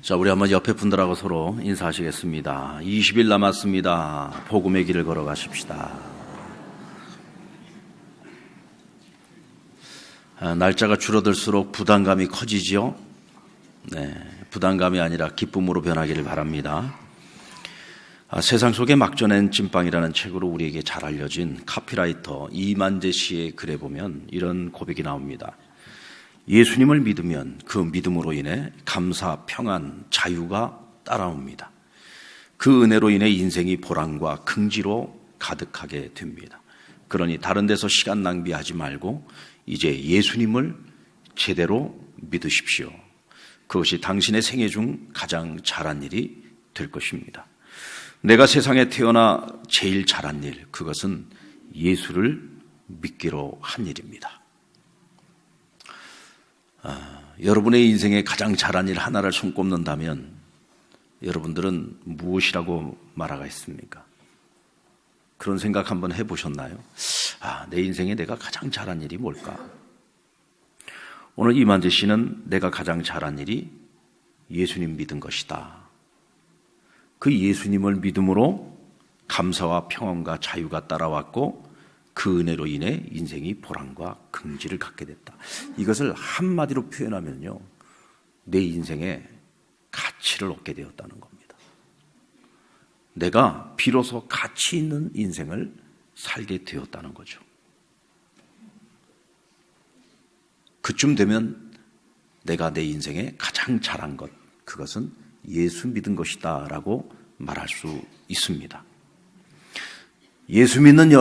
자, 우리 한번 옆에 분들하고 서로 인사하시겠습니다. 20일 남았습니다. 복음의 길을 걸어가십시다. 날짜가 줄어들수록 부담감이 커지지요? 네, 부담감이 아니라 기쁨으로 변하기를 바랍니다. 세상 속에 막전엔 찐빵이라는 책으로 우리에게 잘 알려진 카피라이터 이만재 씨의 글에 보면 이런 고백이 나옵니다. 예수님을 믿으면 그 믿음으로 인해 감사, 평안, 자유가 따라옵니다. 그 은혜로 인해 인생이 보람과 긍지로 가득하게 됩니다. 그러니 다른 데서 시간 낭비하지 말고 이제 예수님을 제대로 믿으십시오. 그것이 당신의 생애 중 가장 잘한 일이 될 것입니다. 내가 세상에 태어나 제일 잘한 일, 그것은 예수를 믿기로 한 일입니다. 여러분의 인생에 가장 잘한 일 하나를 손꼽는다면 여러분들은 무엇이라고 말하겠습니까? 그런 생각 한번 해보셨나요? 내 인생에 내가 가장 잘한 일이 뭘까? 오늘 이만재 씨는 내가 가장 잘한 일이 예수님 믿은 것이다. 그 예수님을 믿음으로 감사와 평안과 자유가 따라왔고 그 은혜로 인해 인생이 보람과 긍지를 갖게 됐다. 이것을 한마디로 표현하면요, 내 인생에 가치를 얻게 되었다는 겁니다. 내가 비로소 가치 있는 인생을 살게 되었다는 거죠. 그쯤 되면 내가 내 인생에 가장 잘한 것, 그것은 예수 믿은 것이다 라고 말할 수 있습니다. 예수 믿는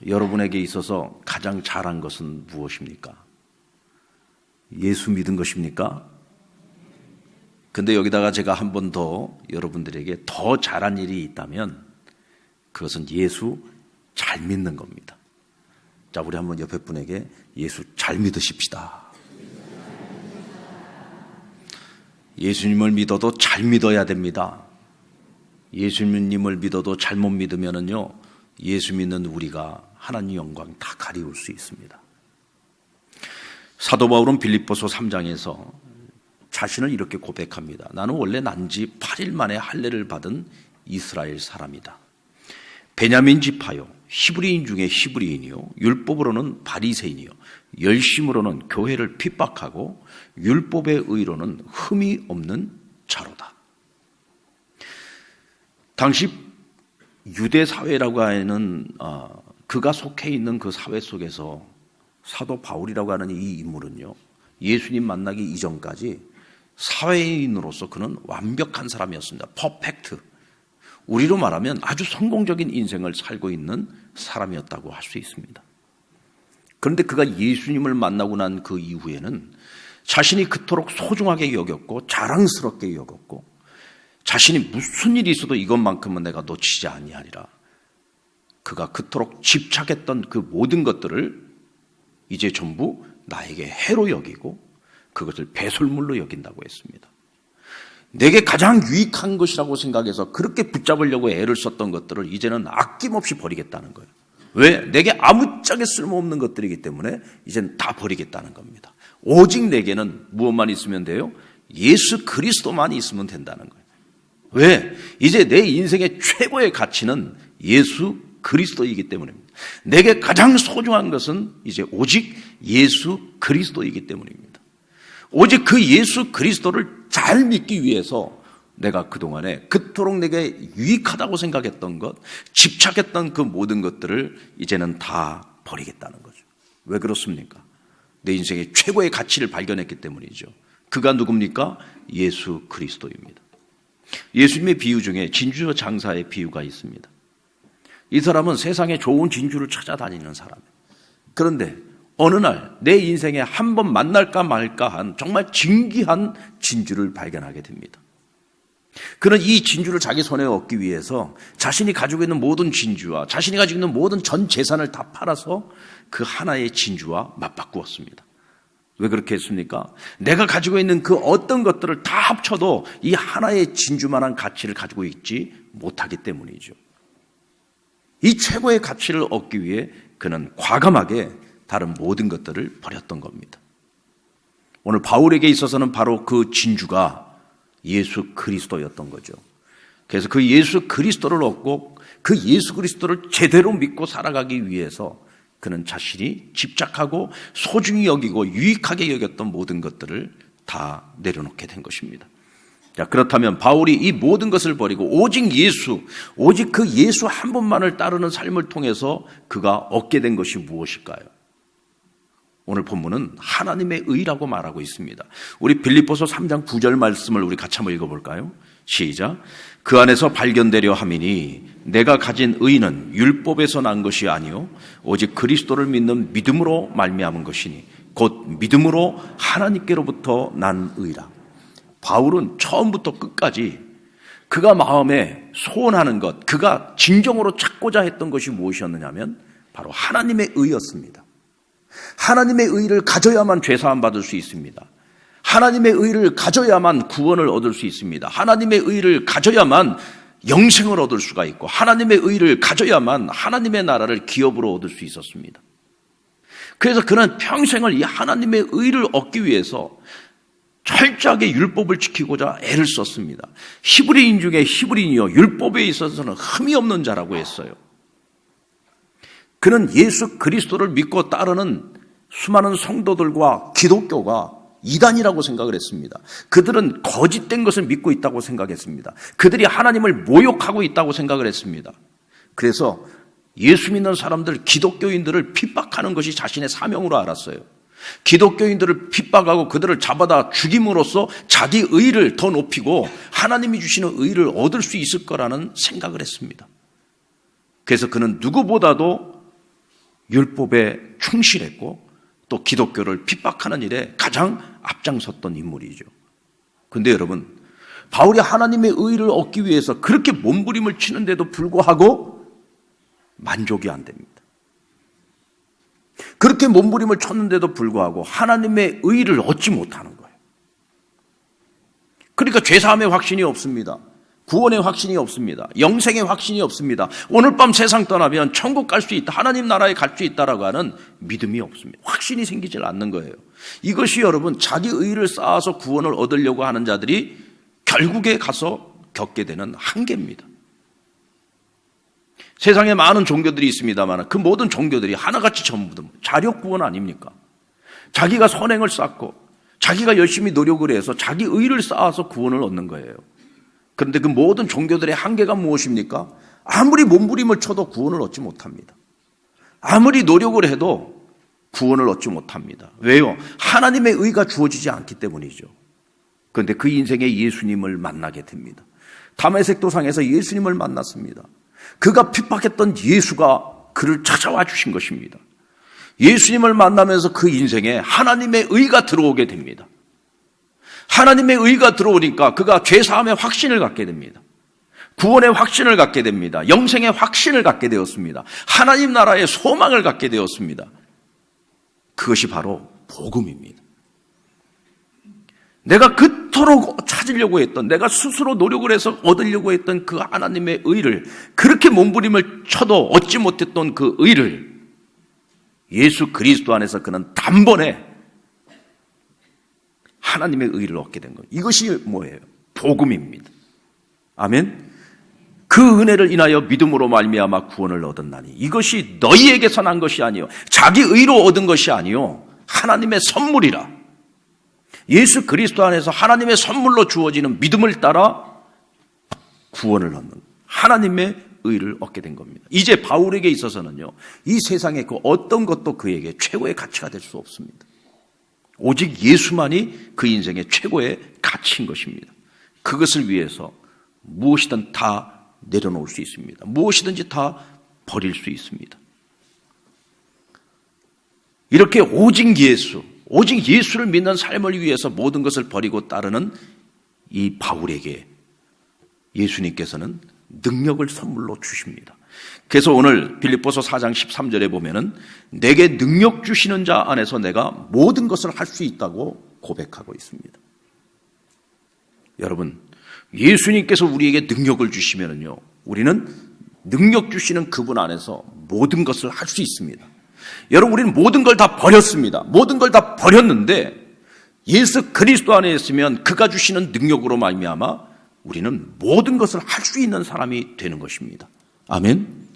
여러분에게 있어서 가장 잘한 것은 무엇입니까? 예수 믿은 것입니까? 근데 여기다가 제가 한 번 더 여러분들에게 더 잘한 일이 있다면 그것은 예수 잘 믿는 겁니다. 자, 우리 한번 옆에 분에게 예수 잘 믿으십시다. 예수님을 믿어도 잘 믿어야 됩니다. 예수님을 믿어도 잘못 믿으면은요, 예수 믿는 우리가 하나님 영광 다 가리울 수 있습니다. 사도 바울은 빌립보서 3장에서 자신을 이렇게 고백합니다. 나는 원래 난 지 8일 만에 할례를 받은 이스라엘 사람이다. 베냐민 지파요, 히브리인 중에 히브리인이요, 율법으로는 바리새인이요, 열심으로는 교회를 핍박하고 율법의 의로는 흠이 없는 자로다. 당시 유대 사회라고 하는 그가 속해 있는 그 사회 속에서 사도 바울이라고 하는 이 인물은요, 예수님 만나기 이전까지 사회인으로서 그는 완벽한 사람이었습니다. 퍼펙트. 우리로 말하면 아주 성공적인 인생을 살고 있는 사람이었다고 할 수 있습니다. 그런데 그가 예수님을 만나고 난 그 이후에는 자신이 그토록 소중하게 여겼고 자랑스럽게 여겼고 자신이 무슨 일이 있어도 이것만큼은 내가 놓치지 아니하리라. 그가 그토록 집착했던 그 모든 것들을 이제 전부 나에게 해로 여기고 그것을 배설물로 여긴다고 했습니다. 내게 가장 유익한 것이라고 생각해서 그렇게 붙잡으려고 애를 썼던 것들을 이제는 아낌없이 버리겠다는 거예요. 왜? 내게 아무짝에 쓸모없는 것들이기 때문에 이제는 다 버리겠다는 겁니다. 오직 내게는 무엇만 있으면 돼요? 예수 그리스도만 있으면 된다는 거예요. 왜? 이제 내 인생의 최고의 가치는 예수 그리스도이기 때문입니다. 내게 가장 소중한 것은 이제 오직 예수 그리스도이기 때문입니다. 오직 그 예수 그리스도를 잘 믿기 위해서 내가 그동안에 그토록 내게 유익하다고 생각했던 것, 집착했던 그 모든 것들을 이제는 다 버리겠다는 거죠. 왜 그렇습니까? 내 인생의 최고의 가치를 발견했기 때문이죠. 그가 누굽니까? 예수 그리스도입니다. 예수님의 비유 중에 진주 장사의 비유가 있습니다. 이 사람은 세상에 좋은 진주를 찾아다니는 사람이에요. 그런데 어느 날 내 인생에 한 번 만날까 말까 한 정말 진귀한 진주를 발견하게 됩니다. 그는 이 진주를 자기 손에 얻기 위해서 자신이 가지고 있는 모든 진주와 자신이 가지고 있는 모든 전 재산을 다 팔아서 그 하나의 진주와 맞바꾸었습니다. 왜 그렇게 했습니까? 내가 가지고 있는 그 어떤 것들을 다 합쳐도 이 하나의 진주만한 가치를 가지고 있지 못하기 때문이죠. 이 최고의 가치를 얻기 위해 그는 과감하게 다른 모든 것들을 버렸던 겁니다. 오늘 바울에게 있어서는 바로 그 진주가 예수 그리스도였던 거죠. 그래서 그 예수 그리스도를 얻고 그 예수 그리스도를 제대로 믿고 살아가기 위해서 그는 자신이 집착하고 소중히 여기고 유익하게 여겼던 모든 것들을 다 내려놓게 된 것입니다. 자, 그렇다면 바울이 이 모든 것을 버리고 오직 예수, 오직 그 예수 한 분만을 따르는 삶을 통해서 그가 얻게 된 것이 무엇일까요? 오늘 본문은 하나님의 의라고 말하고 있습니다. 우리 빌립보서 3장 9절 말씀을 우리 같이 한번 읽어볼까요? 시작. 그 안에서 발견되려 함이니 내가 가진 의는 율법에서 난 것이 아니요 오직 그리스도를 믿는 믿음으로 말미암은 것이니 곧 믿음으로 하나님께로부터 난 의라. 바울은 처음부터 끝까지 그가 마음에 소원하는 것, 그가 진정으로 찾고자 했던 것이 무엇이었느냐면 바로 하나님의 의였습니다. 하나님의 의를 가져야만 죄사함 받을 수 있습니다. 하나님의 의를 가져야만 구원을 얻을 수 있습니다. 하나님의 의를 가져야만 영생을 얻을 수가 있고 하나님의 의를 가져야만 하나님의 나라를 기업으로 얻을 수 있었습니다. 그래서 그는 평생을 이 하나님의 의를 얻기 위해서 철저하게 율법을 지키고자 애를 썼습니다. 히브리인 중에 히브리인이요 율법에 있어서는 흠이 없는 자라고 했어요. 그는 예수 그리스도를 믿고 따르는 수많은 성도들과 기독교가 이단이라고 생각을 했습니다. 그들은 거짓된 것을 믿고 있다고 생각했습니다. 그들이 하나님을 모욕하고 있다고 생각을 했습니다. 그래서 예수 믿는 사람들, 기독교인들을 핍박하는 것이 자신의 사명으로 알았어요. 기독교인들을 핍박하고 그들을 잡아다 죽임으로써 자기 의를 더 높이고 하나님이 주시는 의를 얻을 수 있을 거라는 생각을 했습니다. 그래서 그는 누구보다도 율법에 충실했고 또 기독교를 핍박하는 일에 가장 앞장섰던 인물이죠. 그런데 여러분, 바울이 하나님의 의를 얻기 위해서 그렇게 몸부림을 치는데도 불구하고 만족이 안 됩니다. 그렇게 몸부림을 쳤는데도 불구하고 하나님의 의를 얻지 못하는 거예요. 그러니까 죄사함의 확신이 없습니다. 구원의 확신이 없습니다. 영생의 확신이 없습니다. 오늘 밤 세상 떠나면 천국 갈 수 있다, 하나님 나라에 갈 수 있다라고 하는 믿음이 없습니다. 확신이 생기질 않는 거예요. 이것이 여러분 자기 의를 쌓아서 구원을 얻으려고 하는 자들이 결국에 가서 겪게 되는 한계입니다. 세상에 많은 종교들이 있습니다만 그 모든 종교들이 하나같이 전부 자력 구원 아닙니까? 자기가 선행을 쌓고 자기가 열심히 노력을 해서 자기 의를 쌓아서 구원을 얻는 거예요. 그런데 그 모든 종교들의 한계가 무엇입니까? 아무리 몸부림을 쳐도 구원을 얻지 못합니다. 아무리 노력을 해도 구원을 얻지 못합니다. 왜요? 하나님의 의가 주어지지 않기 때문이죠. 그런데 그 인생에 예수님을 만나게 됩니다. 다메섹 도상에서 예수님을 만났습니다. 그가 핍박했던 예수가 그를 찾아와 주신 것입니다. 예수님을 만나면서 그 인생에 하나님의 의가 들어오게 됩니다. 하나님의 의가 들어오니까 그가 죄사함의 확신을 갖게 됩니다. 구원의 확신을 갖게 됩니다. 영생의 확신을 갖게 되었습니다. 하나님 나라의 소망을 갖게 되었습니다. 그것이 바로 복음입니다. 내가 그토록 찾으려고 했던, 내가 스스로 노력을 해서 얻으려고 했던 그 하나님의 의를, 그렇게 몸부림을 쳐도 얻지 못했던 그 의를 예수 그리스도 안에서 그는 단번에 하나님의 의를 얻게 된 거예요. 이것이 뭐예요? 복음입니다. 아멘. 그 은혜를 인하여 믿음으로 말미암아 구원을 얻었나니 이것이 너희에게서 난 것이 아니요 자기 의로 얻은 것이 아니요 하나님의 선물이라. 예수 그리스도 안에서 하나님의 선물로 주어지는 믿음을 따라 구원을 얻는 하나님의 의를 얻게 된 겁니다. 이제 바울에게 있어서는요, 이 세상의 그 어떤 것도 그에게 최고의 가치가 될 수 없습니다. 오직 예수만이 그 인생의 최고의 가치인 것입니다. 그것을 위해서 무엇이든 다 내려놓을 수 있습니다. 무엇이든지 다 버릴 수 있습니다. 이렇게 오직 예수를 믿는 삶을 위해서 모든 것을 버리고 따르는 이 바울에게 예수님께서는 능력을 선물로 주십니다. 그래서 오늘 빌립보서 4장 13절에 보면은 내게 능력 주시는 자 안에서 내가 모든 것을 할 수 있다고 고백하고 있습니다. 여러분, 예수님께서 우리에게 능력을 주시면은요, 우리는 능력 주시는 그분 안에서 모든 것을 할 수 있습니다. 여러분, 우리는 모든 걸 다 버렸습니다. 모든 걸 다 버렸는데 예수 그리스도 안에 있으면 그가 주시는 능력으로 말미암아 우리는 모든 것을 할 수 있는 사람이 되는 것입니다. 아멘.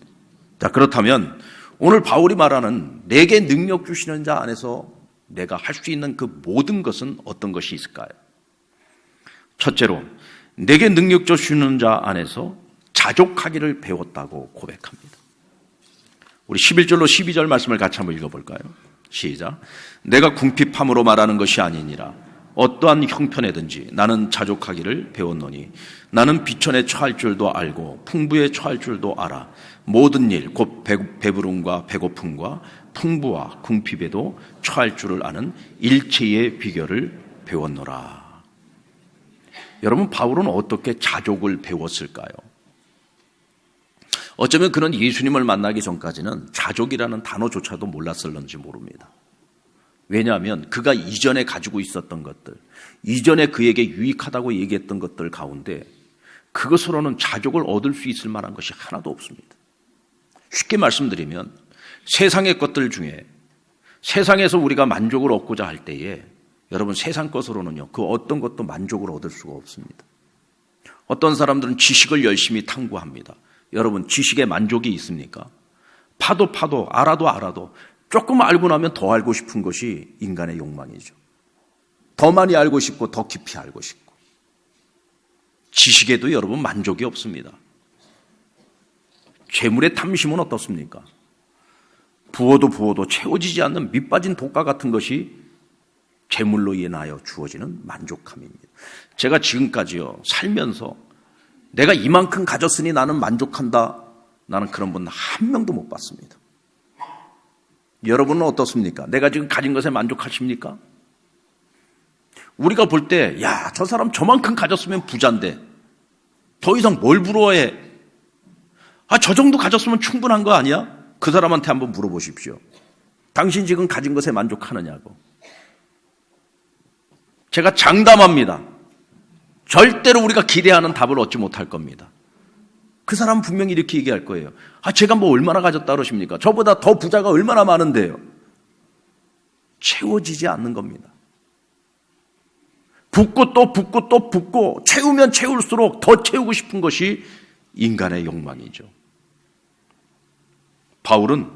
자, 그렇다면 오늘 바울이 말하는 내게 능력 주시는 자 안에서 내가 할 수 있는 그 모든 것은 어떤 것이 있을까요? 첫째로 내게 능력 주시는 자 안에서 자족하기를 배웠다고 고백합니다. 우리 11절로 12절 말씀을 같이 한번 읽어볼까요? 시작. 내가 궁핍함으로 말하는 것이 아니니라. 어떠한 형편에든지 나는 자족하기를 배웠노니 나는 비천에 처할 줄도 알고 풍부에 처할 줄도 알아. 모든 일 곧 배부름과 배고픔과 풍부와 궁핍에도 처할 줄을 아는 일체의 비결을 배웠노라. 여러분, 바울은 어떻게 자족을 배웠을까요? 어쩌면 그는 예수님을 만나기 전까지는 자족이라는 단어조차도 몰랐을런지 모릅니다. 왜냐하면 그가 이전에 가지고 있었던 것들, 이전에 그에게 유익하다고 얘기했던 것들 가운데 그것으로는 자족을 얻을 수 있을 만한 것이 하나도 없습니다. 쉽게 말씀드리면 세상의 것들 중에 세상에서 우리가 만족을 얻고자 할 때에 여러분, 세상 것으로는요, 그 어떤 것도 만족을 얻을 수가 없습니다. 어떤 사람들은 지식을 열심히 탐구합니다. 여러분, 지식에 만족이 있습니까? 파도 알아도 조금 알고 나면 더 알고 싶은 것이 인간의 욕망이죠. 더 많이 알고 싶고 더 깊이 알고 싶고. 지식에도 여러분 만족이 없습니다. 재물의 탐심은 어떻습니까? 부어도 채워지지 않는 밑빠진 독가 같은 것이 재물로 인하여 주어지는 만족함입니다. 제가 지금까지요, 살면서 내가 이만큼 가졌으니 나는 만족한다, 나는 그런 분 한 명도 못 봤습니다. 여러분은 어떻습니까? 내가 지금 가진 것에 만족하십니까? 우리가 볼 때, 야, 저 사람 저만큼 가졌으면 부자인데 더 이상 뭘 부러워해? 저 정도 가졌으면 충분한 거 아니야? 그 사람한테 한번 물어보십시오. 당신 지금 가진 것에 만족하느냐고. 제가 장담합니다. 절대로 우리가 기대하는 답을 얻지 못할 겁니다. 그 사람은 분명히 이렇게 얘기할 거예요. 제가 뭐 얼마나 가졌다 그러십니까? 저보다 더 부자가 얼마나 많은데요. 채워지지 않는 겁니다. 붓고 또 붓고 채우면 채울수록 더 채우고 싶은 것이 인간의 욕망이죠. 바울은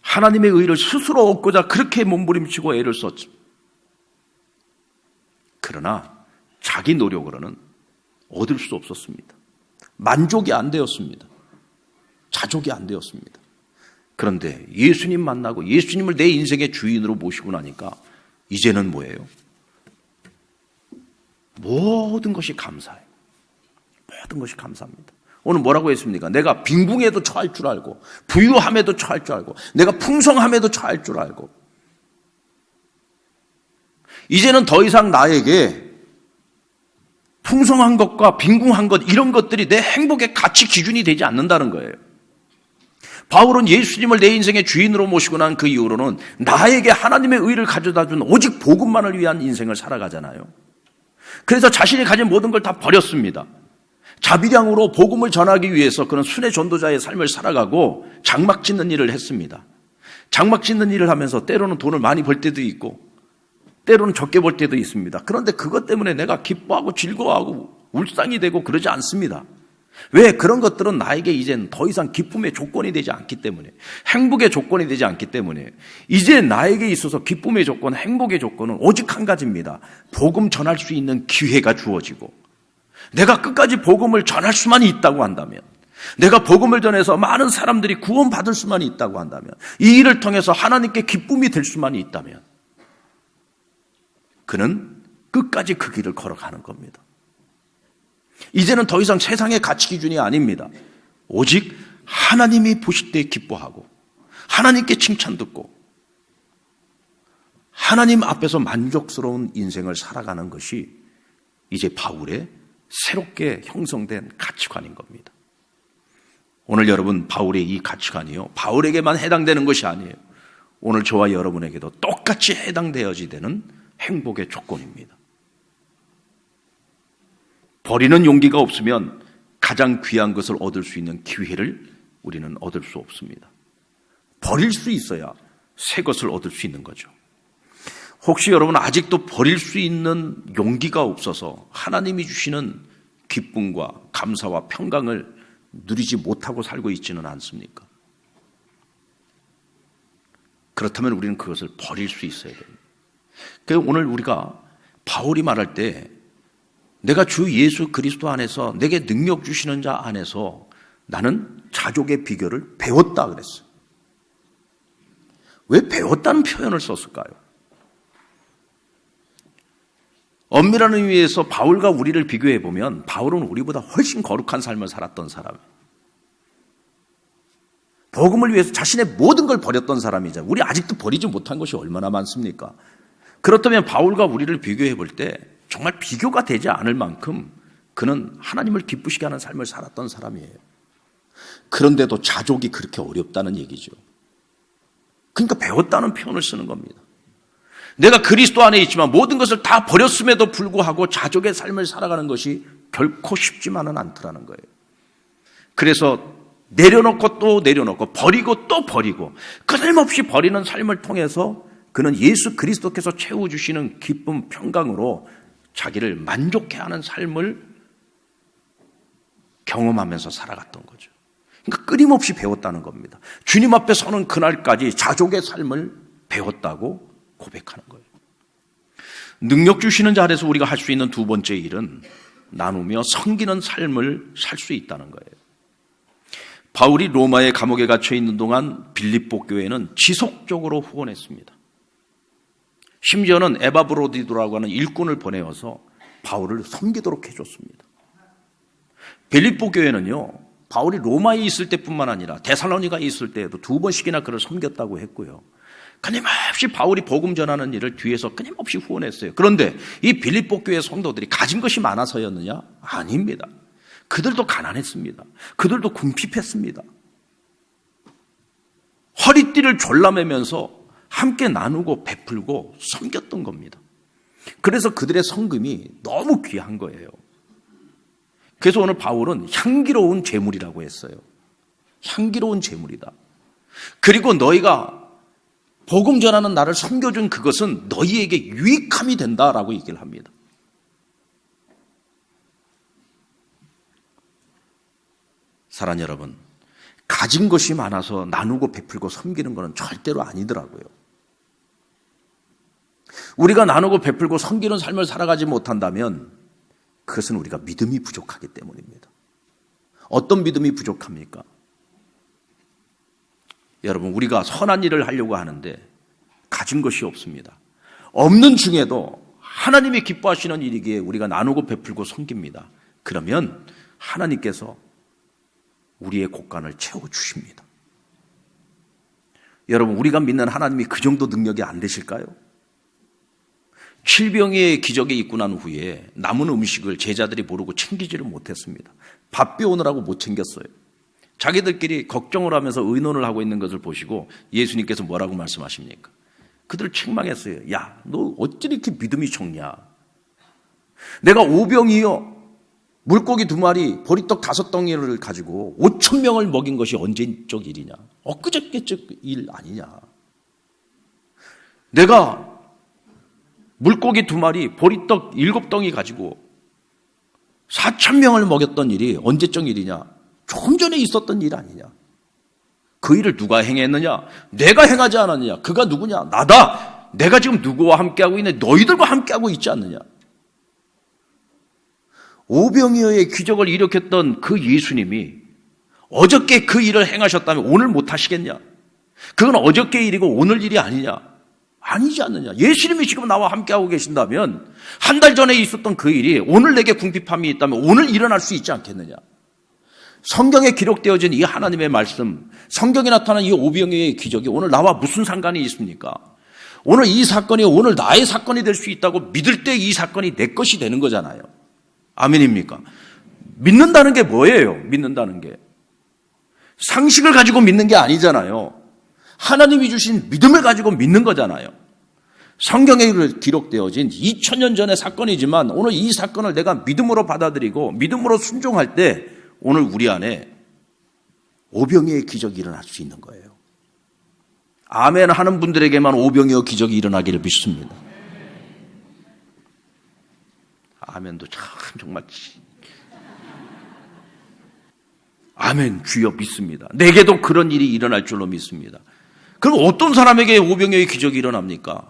하나님의 의를 스스로 얻고자 그렇게 몸부림치고 애를 썼죠. 그러나 자기 노력으로는 얻을 수 없었습니다. 만족이 안 되었습니다. 자족이 안 되었습니다. 그런데 예수님 만나고 예수님을 내 인생의 주인으로 모시고 나니까 이제는 뭐예요? 모든 것이 감사해요. 모든 것이 감사합니다. 오늘 뭐라고 했습니까? 내가 빈궁에도 처할 줄 알고 부유함에도 처할 줄 알고 내가 풍성함에도 처할 줄 알고 이제는 더 이상 나에게 풍성한 것과 빈궁한 것 이런 것들이 내 행복의 가치 기준이 되지 않는다는 거예요. 바울은 예수님을 내 인생의 주인으로 모시고 난 그 이후로는 나에게 하나님의 의를 가져다 준 오직 복음만을 위한 인생을 살아가잖아요. 그래서 자신이 가진 모든 걸 다 버렸습니다. 자비량으로 복음을 전하기 위해서 그는 순회 전도자의 삶을 살아가고 장막 짓는 일을 했습니다. 장막 짓는 일을 하면서 때로는 돈을 많이 벌 때도 있고 때로는 적게 벌 때도 있습니다. 그런데 그것 때문에 내가 기뻐하고 즐거워하고 울상이 되고 그러지 않습니다. 왜? 그런 것들은 나에게 이제는 더 이상 기쁨의 조건이 되지 않기 때문에, 행복의 조건이 되지 않기 때문에 이제 나에게 있어서 기쁨의 조건, 행복의 조건은 오직 한 가지입니다. 복음 전할 수 있는 기회가 주어지고 내가 끝까지 복음을 전할 수만 있다고 한다면, 내가 복음을 전해서 많은 사람들이 구원받을 수만 있다고 한다면, 이 일을 통해서 하나님께 기쁨이 될 수만 있다면 그는 끝까지 그 길을 걸어가는 겁니다. 이제는 더 이상 세상의 가치 기준이 아닙니다. 오직 하나님이 보실 때 기뻐하고 하나님께 칭찬 듣고 하나님 앞에서 만족스러운 인생을 살아가는 것이 이제 바울의 새롭게 형성된 가치관인 겁니다. 오늘 여러분, 바울의 이 가치관이요, 바울에게만 해당되는 것이 아니에요. 오늘 저와 여러분에게도 똑같이 해당되어야 되는 행복의 조건입니다. 버리는 용기가 없으면 가장 귀한 것을 얻을 수 있는 기회를 우리는 얻을 수 없습니다. 버릴 수 있어야 새 것을 얻을 수 있는 거죠. 혹시 여러분 아직도 버릴 수 있는 용기가 없어서 하나님이 주시는 기쁨과 감사와 평강을 누리지 못하고 살고 있지는 않습니까? 그렇다면 우리는 그것을 버릴 수 있어야 됩니다. 그래서 오늘 우리가 바울이 말할 때 내가 주 예수 그리스도 안에서 내게 능력 주시는 자 안에서 나는 자족의 비결을 배웠다 그랬어요. 왜 배웠다는 표현을 썼을까요? 엄밀한 의미에서 바울과 우리를 비교해 보면 바울은 우리보다 훨씬 거룩한 삶을 살았던 사람이에요. 복음을 위해서 자신의 모든 걸 버렸던 사람이죠. 우리 아직도 버리지 못한 것이 얼마나 많습니까? 그렇다면 바울과 우리를 비교해 볼 때 정말 비교가 되지 않을 만큼 그는 하나님을 기쁘시게 하는 삶을 살았던 사람이에요. 그런데도 자족이 그렇게 어렵다는 얘기죠. 그러니까 배웠다는 표현을 쓰는 겁니다. 내가 그리스도 안에 있지만 모든 것을 다 버렸음에도 불구하고 자족의 삶을 살아가는 것이 결코 쉽지만은 않더라는 거예요. 그래서 내려놓고 또 내려놓고 버리고 또 버리고 끊임없이 버리는 삶을 통해서 그는 예수 그리스도께서 채워주시는 기쁨, 평강으로 자기를 만족해하는 삶을 경험하면서 살아갔던 거죠. 그러니까 끊임없이 배웠다는 겁니다. 주님 앞에 서는 그날까지 자족의 삶을 배웠다고 고백하는 거예요. 능력 주시는 자 안에서 우리가 할 수 있는 두 번째 일은 나누며 섬기는 삶을 살 수 있다는 거예요. 바울이 로마의 감옥에 갇혀 있는 동안 빌립보 교회는 지속적으로 후원했습니다. 심지어는 에바브로디도라고 하는 일꾼을 보내어서 바울을 섬기도록 해줬습니다. 빌립보 교회는요, 바울이 로마에 있을 때뿐만 아니라 데살로니가에 있을 때에도 2번씩이나 그를 섬겼다고 했고요. 끊임없이 바울이 복음 전하는 일을 뒤에서 끊임없이 후원했어요. 그런데 이 빌립보 교회 성도들이 가진 것이 많아서였느냐? 아닙니다. 그들도 가난했습니다. 그들도 궁핍했습니다. 허리띠를 졸라매면서 함께 나누고 베풀고 섬겼던 겁니다. 그래서 그들의 성금이 너무 귀한 거예요. 그래서 오늘 바울은 향기로운 제물이라고 했어요. 향기로운 제물이다. 그리고 너희가 복음 전하는 나를 섬겨준 그것은 너희에게 유익함이 된다라고 얘기를 합니다. 사랑하는 여러분, 가진 것이 많아서 나누고 베풀고 섬기는 것은 절대로 아니더라고요. 우리가 나누고 베풀고 섬기는 삶을 살아가지 못한다면 그것은 우리가 믿음이 부족하기 때문입니다. 어떤 믿음이 부족합니까? 여러분, 우리가 선한 일을 하려고 하는데 가진 것이 없습니다. 없는 중에도 하나님이 기뻐하시는 일이기에 우리가 나누고 베풀고 섬깁니다. 그러면 하나님께서 우리의 곳간을 채워주십니다. 여러분, 우리가 믿는 하나님이 그 정도 능력이 안 되실까요? 7병의 기적에 있고 난 후에 남은 음식을 제자들이 모르고 챙기지를 못했습니다. 밥 비우느라고 못 챙겼어요. 자기들끼리 걱정을 하면서 의논을 하고 있는 것을 보시고 예수님께서 뭐라고 말씀하십니까? 그들을 책망했어요. 야, 너 어찌 이렇게 믿음이 적냐? 내가 5병이요, 물고기 2마리, 보리떡 5덩이를 가지고 5,000명을 먹인 것이 언제적 일이냐? 엊그저께적 일 아니냐? 내가 물고기 2마리, 보리떡 7덩이 가지고 4,000명을 먹였던 일이 언제적 일이냐? 좀 전에 있었던 일 아니냐? 그 일을 누가 행했느냐? 내가 행하지 않았느냐? 그가 누구냐? 나다! 내가 지금 누구와 함께하고 있는데 너희들과 함께하고 있지 않느냐? 오병이어의 기적을 일으켰던 그 예수님이 어저께 그 일을 행하셨다면 오늘 못하시겠냐? 그건 어저께 일이고 오늘 일이 아니냐? 아니지 않느냐? 예수님이 지금 나와 함께하고 계신다면 한 달 전에 있었던 그 일이 오늘 내게 궁핍함이 있다면 오늘 일어날 수 있지 않겠느냐? 성경에 기록되어진 이 하나님의 말씀, 성경에 나타난 이 오병이어의 기적이 오늘 나와 무슨 상관이 있습니까? 오늘 이 사건이 오늘 나의 사건이 될 수 있다고 믿을 때 이 사건이 내 것이 되는 거잖아요. 아멘입니까? 믿는다는 게 뭐예요? 믿는다는 게 상식을 가지고 믿는 게 아니잖아요. 하나님이 주신 믿음을 가지고 믿는 거잖아요. 성경에 기록되어진 2000년 전의 사건이지만 오늘 이 사건을 내가 믿음으로 받아들이고 믿음으로 순종할 때 오늘 우리 안에 오병이어의 기적이 일어날 수 있는 거예요. 아멘 하는 분들에게만 오병이어 기적이 일어나기를 믿습니다. 아멘도 참 정말 아멘 주여 믿습니다. 내게도 그런 일이 일어날 줄로 믿습니다. 그럼 어떤 사람에게 오병이어의 기적이 일어납니까?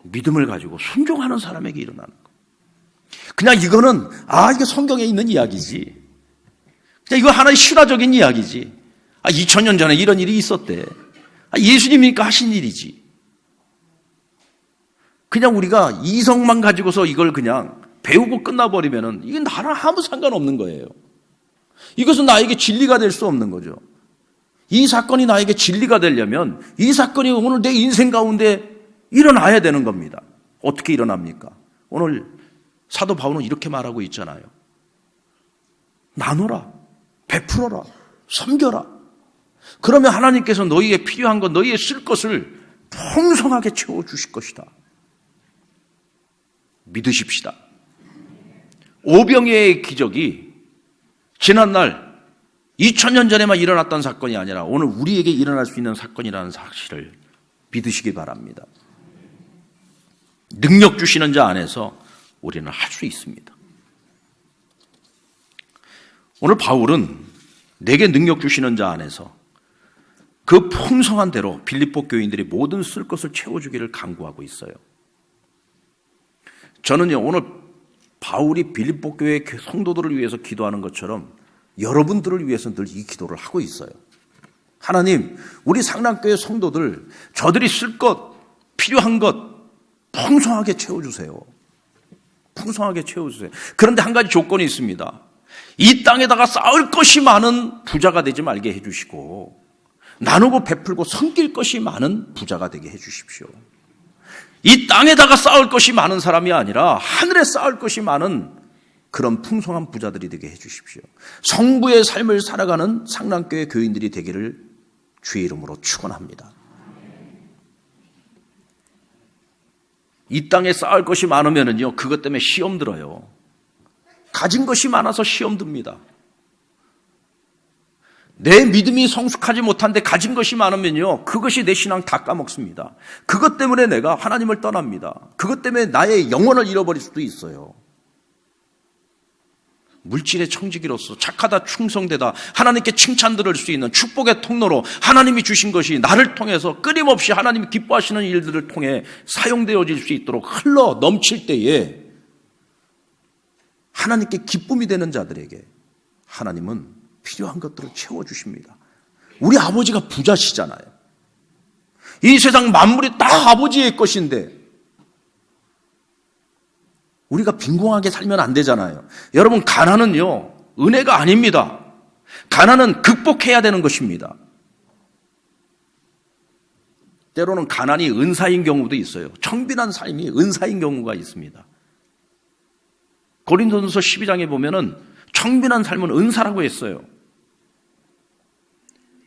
믿음을 가지고 순종하는 사람에게 일어나는 거. 그냥 이거는 이게 성경에 있는 이야기지. 그냥 이거 하나의 실화적인 이야기지. 2000년 전에 이런 일이 있었대. 예수님이니까 하신 일이지. 그냥 우리가 이성만 가지고서 이걸 그냥 배우고 끝나버리면은 이게 나랑 아무 상관없는 거예요. 이것은 나에게 진리가 될 수 없는 거죠. 이 사건이 나에게 진리가 되려면 이 사건이 오늘 내 인생 가운데 일어나야 되는 겁니다. 어떻게 일어납니까? 오늘 사도 바울은 이렇게 말하고 있잖아요. 나눠라, 베풀어라, 섬겨라. 그러면 하나님께서 너희에 필요한 것, 너희에 쓸 것을 풍성하게 채워주실 것이다. 믿으십시다. 오병이어의 기적이 지난날 2000년 전에만 일어났던 사건이 아니라 오늘 우리에게 일어날 수 있는 사건이라는 사실을 믿으시기 바랍니다. 능력 주시는 자 안에서 우리는 할 수 있습니다. 오늘 바울은 내게 능력 주시는 자 안에서 그 풍성한 대로 빌립보 교인들이 모든 쓸 것을 채워주기를 간구하고 있어요. 저는요, 오늘 바울이 빌립보 교회 성도들을 위해서 기도하는 것처럼 여러분들을 위해서 늘 이 기도를 하고 있어요. 하나님, 우리 상남교회 성도들, 저들이 쓸 것, 필요한 것 풍성하게 채워주세요. 풍성하게 채워주세요. 그런데 한 가지 조건이 있습니다. 이 땅에다가 쌓을 것이 많은 부자가 되지 말게 해주시고 나누고 베풀고 섬길 것이 많은 부자가 되게 해주십시오. 이 땅에다가 쌓을 것이 많은 사람이 아니라 하늘에 쌓을 것이 많은 그런 풍성한 부자들이 되게 해주십시오. 성부의 삶을 살아가는 상남교회 교인들이 되기를 주의 이름으로 축원합니다. 이 땅에 쌓을 것이 많으면요, 그것 때문에 시험 들어요. 가진 것이 많아서 시험 듭니다. 내 믿음이 성숙하지 못한데 가진 것이 많으면요, 그것이 내 신앙 다 까먹습니다. 그것 때문에 내가 하나님을 떠납니다. 그것 때문에 나의 영혼을 잃어버릴 수도 있어요. 물질의 청지기로서 착하다, 충성되다, 하나님께 칭찬 들을 수 있는 축복의 통로로 하나님이 주신 것이 나를 통해서 끊임없이 하나님이 기뻐하시는 일들을 통해 사용되어질 수 있도록 흘러 넘칠 때에 하나님께 기쁨이 되는 자들에게 하나님은 필요한 것들을 채워주십니다. 우리 아버지가 부자시잖아요. 이 세상 만물이 다 아버지의 것인데 우리가 빈궁하게 살면 안 되잖아요. 여러분, 가난은요, 은혜가 아닙니다. 가난은 극복해야 되는 것입니다. 때로는 가난이 은사인 경우도 있어요. 청빈한 삶이 은사인 경우가 있습니다. 고린도전서 12장에 보면은 청빈한 삶은 은사라고 했어요.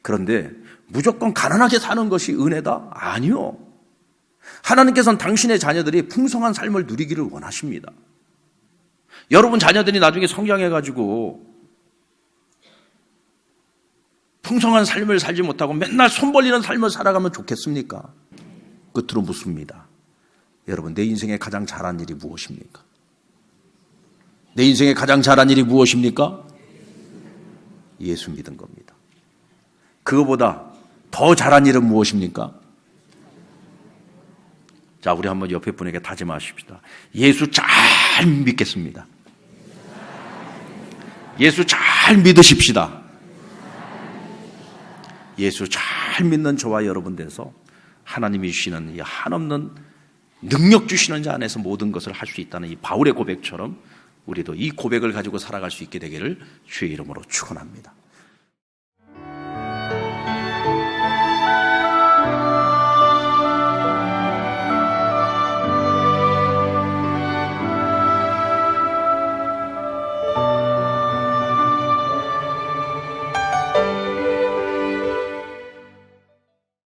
그런데 무조건 가난하게 사는 것이 은혜다? 아니요. 하나님께서는 당신의 자녀들이 풍성한 삶을 누리기를 원하십니다. 여러분 자녀들이 나중에 성장해가지고 풍성한 삶을 살지 못하고 맨날 손 벌리는 삶을 살아가면 좋겠습니까? 끝으로 묻습니다. 여러분, 내 인생에 가장 잘한 일이 무엇입니까? 내 인생에 가장 잘한 일이 무엇입니까? 예수 믿은 겁니다. 그거보다 더 잘한 일은 무엇입니까? 자, 우리 한번 옆에 분에게 다짐하십시다. 예수 잘 믿겠습니다. 예수 잘 믿으십시다. 예수 잘 믿는 저와 여러분 돼서 하나님이 주시는 이 한없는 능력 주시는 자 안에서 모든 것을 할 수 있다는 이 바울의 고백처럼 우리도 이 고백을 가지고 살아갈 수 있게 되기를 주의 이름으로 축원합니다.